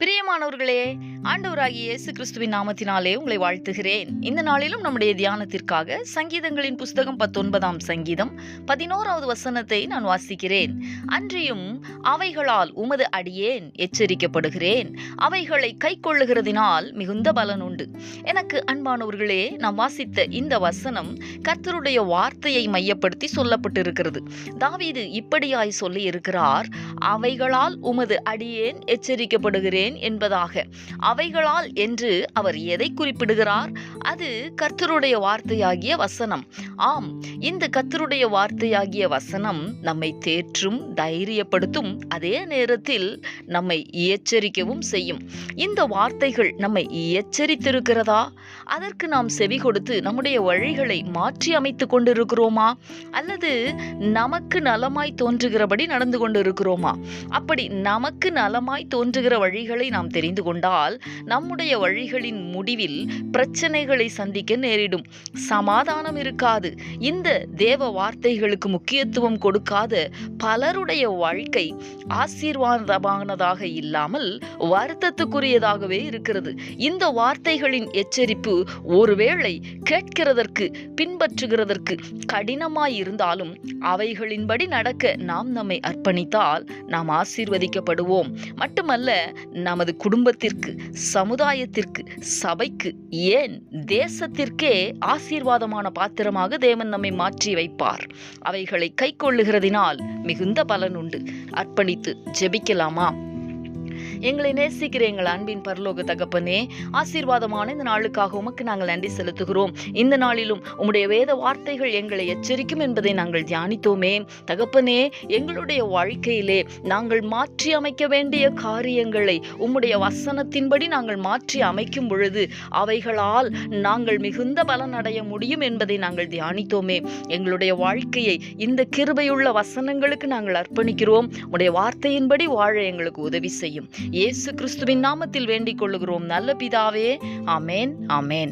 பிரியமானவர்களே, ஆண்டவராகிய இயேசு கிறிஸ்துவின் நாமத்தினாலே உங்களை வாழ்த்துகிறேன். இந்த நாளிலும் நம்முடைய தியானத்திற்காக சங்கீதங்களின் புஸ்தகம் 19ஆம் சங்கீதம் 11வது வசனத்தை நான் வாசிக்கிறேன். அன்றியும் அவைகளால் உமது அடியேன் எச்சரிக்கப்படுகிறேன், அவைகளை கைக்கொள்ளுகிறதினால் மிகுந்த பலன் உண்டு. எனக்கு அன்பானவர்களே, நாம் வாசித்த இந்த வசனம் கர்த்தருடைய வார்த்தையை மையப்படுத்தி சொல்லப்பட்டிருக்கிறது. தாவீது இப்படியாய் சொல்லி இருக்கிறார், அவைகளால் உமது அடியேன் எச்சரிக்கப்படுகிறேன் என்பதாக. அவைகளால் என்று அவர் எதை குறிப்பிடுகிறார்? அது கர்த்தருடைய வார்த்தையாகிய வசனம். ஆம், இந்த கர்த்தருடைய வார்த்தையாகிய வசனம் நம்மை தேற்றும், தைரியப்படுத்தும், அதே நேரத்தில் நம்மை எச்சரிக்கவும் செய்யும். இந்த வார்த்தைகள் நம்மை எச்சரித்திருக்கிறதா? அதற்கு நாம் செவி கொடுத்து நம்முடைய வழிகளை மாற்றி அமைத்துக் கொண்டிருக்கிறோமா? அல்லது நமக்கு நலமாய் தோன்றுகிறபடி நடந்து கொண்டிருக்கிறோமா? அப்படி நமக்கு நலமாய் தோன்றுகிற வழிகளை நாம் தெரிந்து கொண்டால் நம்முடைய வழிகளின் முடிவில் பிரச்சனைகளை சந்திக்க நேரிடும், சமாதானம் இருக்காது. இந்த தேவ வார்த்தைகளுக்கு முக்கியத்துவம் கொடுக்காத பலருடைய வாழ்க்கை ஆசீர்வாதமானதாக இல்லாமல் வருத்தத்துக்குரியதாகவே இருக்கிறது. இந்த வார்த்தைகளின் எச்சரிப்பு ஒருவேளை கேட்கிறதற்கு, பின்பற்றுகிறதற்கு கடினமாய் இருந்தாலும் அவைகளின்படி நடக்க நாம் நம்மை அர்ப்பணித்தால் நாம் ஆசீர்வதிக்கப்படுவோம். மட்டுமல்ல, நமது குடும்பத்திற்கு, சமுதாயத்திற்கு, சபைக்கு, ஏன் தேசத்திற்கே ஆசீர்வாதமான பாத்திரமாக தேவன் நம்மை மாற்றி வைப்பார். அவைகளை கைக்கொள்ளுகிறதினால் மிகுந்த பலன் உண்டு. அர்ப்பணித்து ஜெபிக்கலாமா? எங்களை நேசிக்கிற எங்கள் அன்பின் பரலோக தகப்பனே, ஆசீர்வாதமான இந்த நாளுக்காக உமக்கு நாங்கள் நன்றி செலுத்துகிறோம். இந்த நாளிலும் உம்முடைய வேத வார்த்தைகள் எங்களை எச்சரிக்கும் என்பதை நாங்கள் தியானித்தோமே. தகப்பனே, எங்களுடைய வாழ்க்கையிலே நாங்கள் மாற்றி அமைக்க வேண்டிய காரியங்களை உம்முடைய வசனத்தின்படி நாங்கள் மாற்றி அமைக்கும் பொழுது அவைகளால் நாங்கள் மிகுந்த பலன் அடைய முடியும் என்பதை நாங்கள் தியானித்தோமே. எங்களுடைய வாழ்க்கையை இந்த கிருபையுள்ள வசனங்களுக்கு நாங்கள் அர்ப்பணிக்கிறோம். உம்முடைய வார்த்தையின்படி வாழ எங்களுக்கு உதவி செய்யும். இயேசு கிறிஸ்துவின் நாமத்தில் வேண்டிக் கொள்ளுகிறோம் நல்ல பிதாவே. ஆமேன், ஆமேன்.